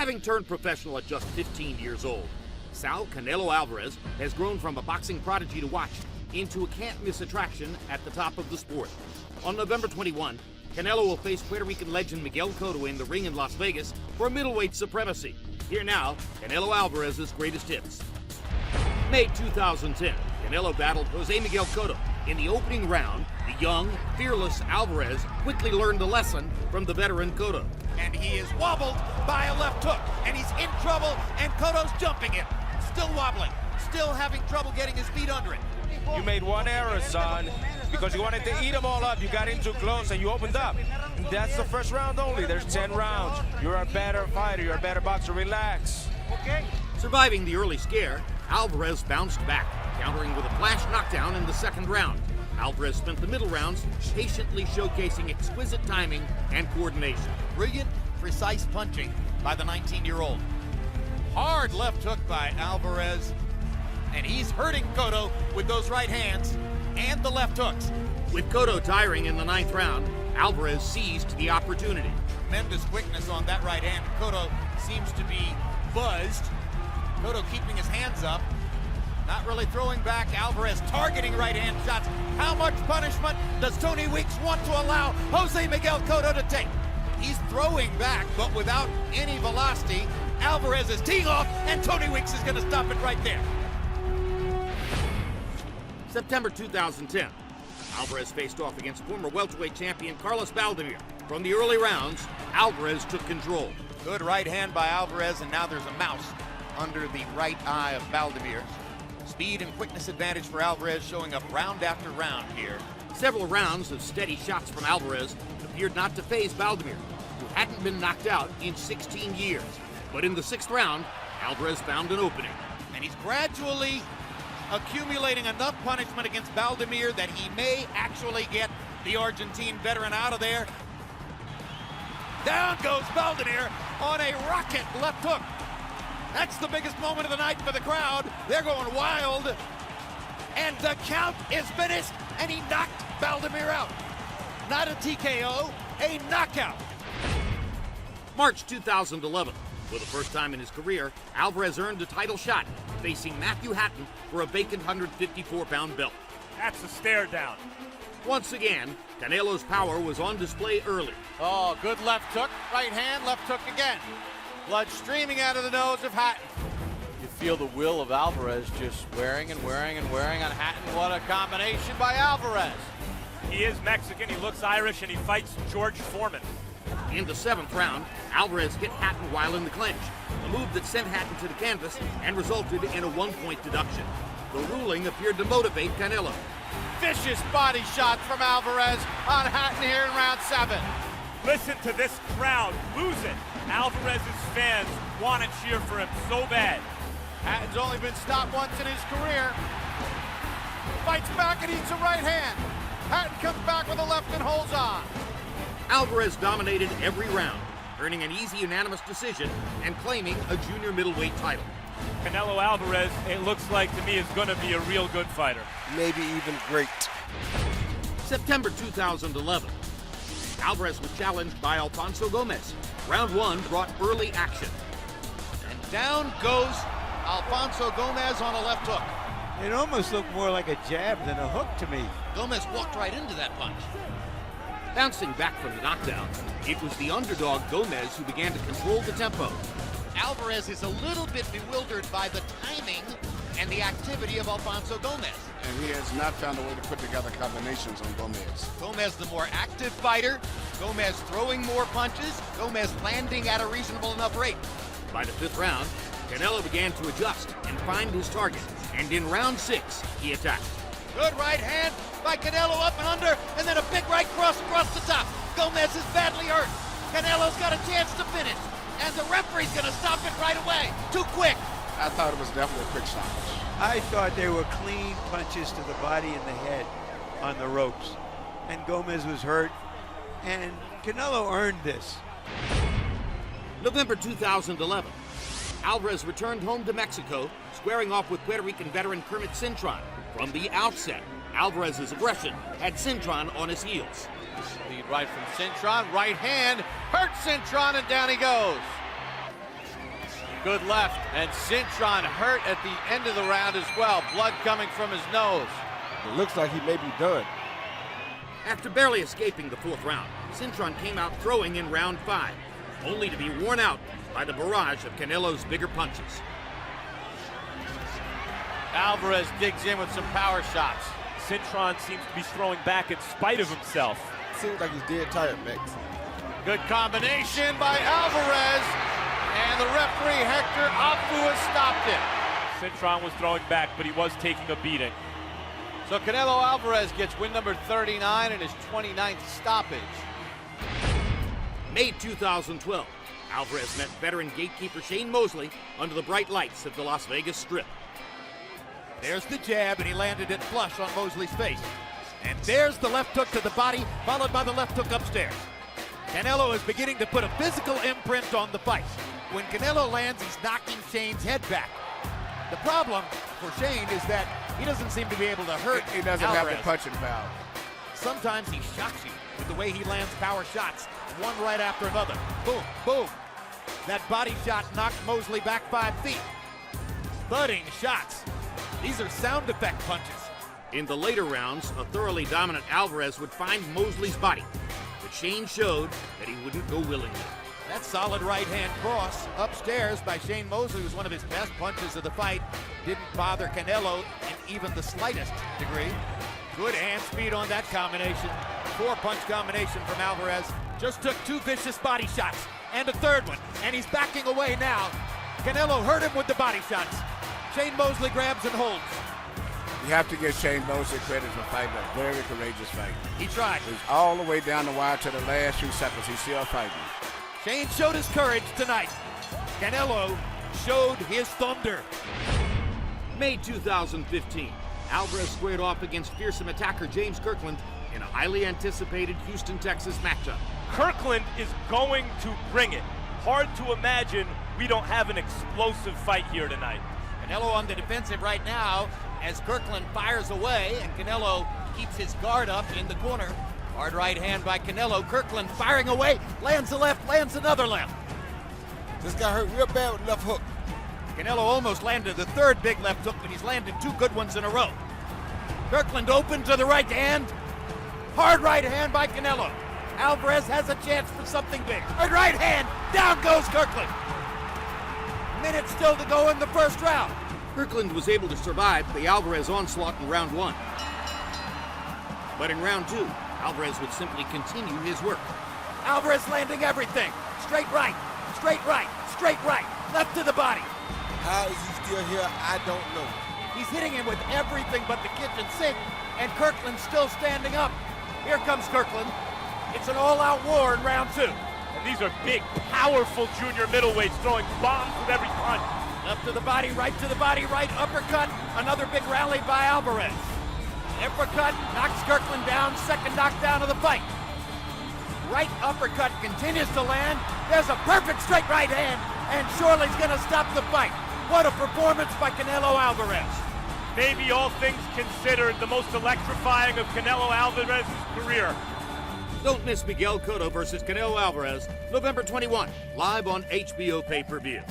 Having turned professional at just 15 years old, Sal Canelo Alvarez has grown from a boxing prodigy to watch into a can't-miss attraction at the top of the sport. On November 21, Canelo will face Puerto Rican legend Miguel Cotto in the ring in Las Vegas for middleweight supremacy. Here now, Canelo Alvarez's greatest hits. May 2010, Canelo battled Jose Miguel Cotto. In the opening round, the young, fearless Alvarez quickly learned a lesson from the veteran Cotto. And he is wobbled by a left hook, and he's in trouble, and Cotto's jumping him. Still wobbling, still having trouble getting his feet under it. You made one error, son, because you wanted to eat them all up. You got in too close and you opened up. That's the first round only. There's 10 rounds. You're a better fighter. You're a better boxer. Relax. Okay. Surviving the early scare, Alvarez bounced back, countering with a flash knockdown in the second round. Alvarez spent the middle rounds patiently showcasing exquisite timing and coordination. Brilliant, precise punching by the 19-year-old. Hard left hook by Alvarez, and he's hurting Cotto with those right hands and the left hooks. With Cotto tiring in the ninth round, Alvarez seized the opportunity. Tremendous quickness on that right hand. Cotto seems to be buzzed. Cotto keeping his hands up, not really throwing back. Alvarez targeting right hand shots. How much punishment does Tony Weeks want to allow Jose Miguel Cotto to take? He's throwing back, but without any velocity. Alvarez is teeing off, and Tony Weeks is going to stop it right there. September 2010, Alvarez faced off against former welterweight champion Carlos Valdemir. From the early rounds, Alvarez took control. Good right hand by Alvarez, and now there's a mouse under the right eye of Valdemir. Speed and quickness advantage for Alvarez, showing up round after round here. Several rounds of steady shots from Alvarez appeared not to faze Valdemir, who hadn't been knocked out in 16 years. But in the sixth round, Alvarez found an opening. And he's gradually accumulating enough punishment against Valdemir that he may actually get the Argentine veteran out of there. Down goes Valdemir on a rocket left hook. That's the biggest moment of the night for the crowd. They're going wild. And the count is finished, and he knocked Valdemir out. Not a TKO, a knockout. March 2011. For the first time in his career, Alvarez earned a title shot, facing Matthew Hatton for a vacant 154-pound belt. That's a stare down. Once again, Canelo's power was on display early. Oh, good left hook, right hand, left hook again. Blood streaming out of the nose of Hatton. You feel the will of Alvarez just wearing and wearing and wearing on Hatton. What a combination by Alvarez. He is Mexican, he looks Irish, and he fights George Foreman. In the seventh round, Alvarez hit Hatton while in the clinch, a move that sent Hatton to the canvas and resulted in a one-point deduction. The ruling appeared to motivate Canelo. Vicious body shots from Alvarez on Hatton here in round 7. Listen to this crowd lose it. Alvarez's fans want to cheer for him so bad. Hatton's only been stopped once in his career. Fights back and eats a right hand. Hatton comes back with a left and holds on. Alvarez dominated every round, earning an easy unanimous decision and claiming a junior middleweight title. Canelo Alvarez, it looks like to me, is going to be a real good fighter. Maybe even great. September 2011. Alvarez was challenged by Alfonso Gomez. Round 1 brought early action. And down goes Alfonso Gomez on a left hook. It almost looked more like a jab than a hook to me. Gomez walked right into that punch. Bouncing back from the knockdown, it was the underdog Gomez who began to control the tempo. Alvarez is a little bit bewildered by the timing and the activity of Alfonso Gomez. And he has not found a way to put together combinations on Gomez. Gomez the more active fighter, Gomez throwing more punches, Gomez landing at a reasonable enough rate. By the fifth round, Canelo began to adjust and find his target, and in round 6, he attacked. Good right hand by Canelo up and under, and then a big right cross across the top. Gomez is badly hurt. Canelo's got a chance to finish, and the referee's gonna stop it right away. Too quick. I thought it was definitely a quick stoppage. I thought they were clean punches to the body and the head on the ropes. And Gomez was hurt, and Canelo earned this. November 2011. Alvarez returned home to Mexico, squaring off with Puerto Rican veteran Kermit Cintron. From the outset, Alvarez's aggression had Cintron on his heels. Lead right from Cintron, right hand, hurts Cintron, and down he goes. Good left, and Cintron hurt at the end of the round as well. Blood coming from his nose. It looks like he may be done. After barely escaping the fourth round, Cintron came out throwing in round 5, only to be worn out by the barrage of Canelo's bigger punches. Alvarez digs in with some power shots. Cintron seems to be throwing back in spite of himself. Seems like he's dead tired, Max. Good combination by Alvarez, and the referee Hector Afu stopped it. Cintron was throwing back, but he was taking a beating. So Canelo Alvarez gets win number 39 and his 29th stoppage. May 2012, Alvarez met veteran gatekeeper Shane Mosley under the bright lights of the Las Vegas Strip. There's the jab, and he landed it flush on Mosley's face. And there's the left hook to the body, followed by the left hook upstairs. Canelo is beginning to put a physical imprint on the fight. When Canelo lands, he's knocking Shane's head back. The problem for Shane is that he doesn't seem to be able to hurt He doesn't Alvarez. have the punching power. Sometimes he shocks you with the way he lands power shots, one right after another. Boom, boom. That body shot knocked Mosley back 5 feet. Thudding shots. These are sound effect punches. In the later rounds, a thoroughly dominant Alvarez would find Mosley's body, but Shane showed that he wouldn't go willingly. That solid right-hand cross upstairs by Shane Mosley was one of his best punches of the fight. Didn't bother Canelo in even the slightest degree. Good hand speed on that combination. 4-punch combination from Alvarez. Just took 2 vicious body shots and a third one, and he's backing away now. Canelo hurt him with the body shots. Shane Mosley grabs and holds. You have to give Shane Mosley credit for fighting a very courageous fight. He tried. He's all the way down the wire to the last few seconds. He's still fighting. Shane showed his courage tonight. Canelo showed his thunder. May 2015, Alvarez squared off against fearsome attacker James Kirkland in a highly anticipated Houston, Texas matchup. Kirkland is going to bring it. Hard to imagine we don't have an explosive fight here tonight. Canelo on the defensive right now as Kirkland fires away, and Canelo keeps his guard up in the corner. Hard right hand by Canelo. Kirkland firing away, lands a left, lands another left. This guy hurt real bad with left hook. Canelo almost landed the 3rd big left hook, but he's landed 2 good ones in a row. Kirkland open to the right hand. Hard right hand by Canelo. Alvarez has a chance for something big. Hard right hand, down goes Kirkland. Minutes still to go in the first round. Kirkland was able to survive the Alvarez onslaught in round 1. But in round 2, Alvarez would simply continue his work. Alvarez landing everything. Straight right, straight right, straight right. Left to the body. How is he still here? I don't know. He's hitting him with everything but the kitchen sink, and Kirkland's still standing up. Here comes Kirkland. It's an all-out war in round 2. And these are big, powerful junior middleweights throwing bombs with every punch. Left to the body, right uppercut. Another big rally by Alvarez. Uppercut knocks Kirkland down, second knockdown of the fight. Right uppercut continues to land. There's a perfect straight right hand, and Shorely's gonna stop the fight. What a performance by Canelo Alvarez. Maybe all things considered, the most electrifying of Canelo Alvarez's career. Don't miss Miguel Cotto versus Canelo Alvarez, November 21, live on HBO pay-per-view.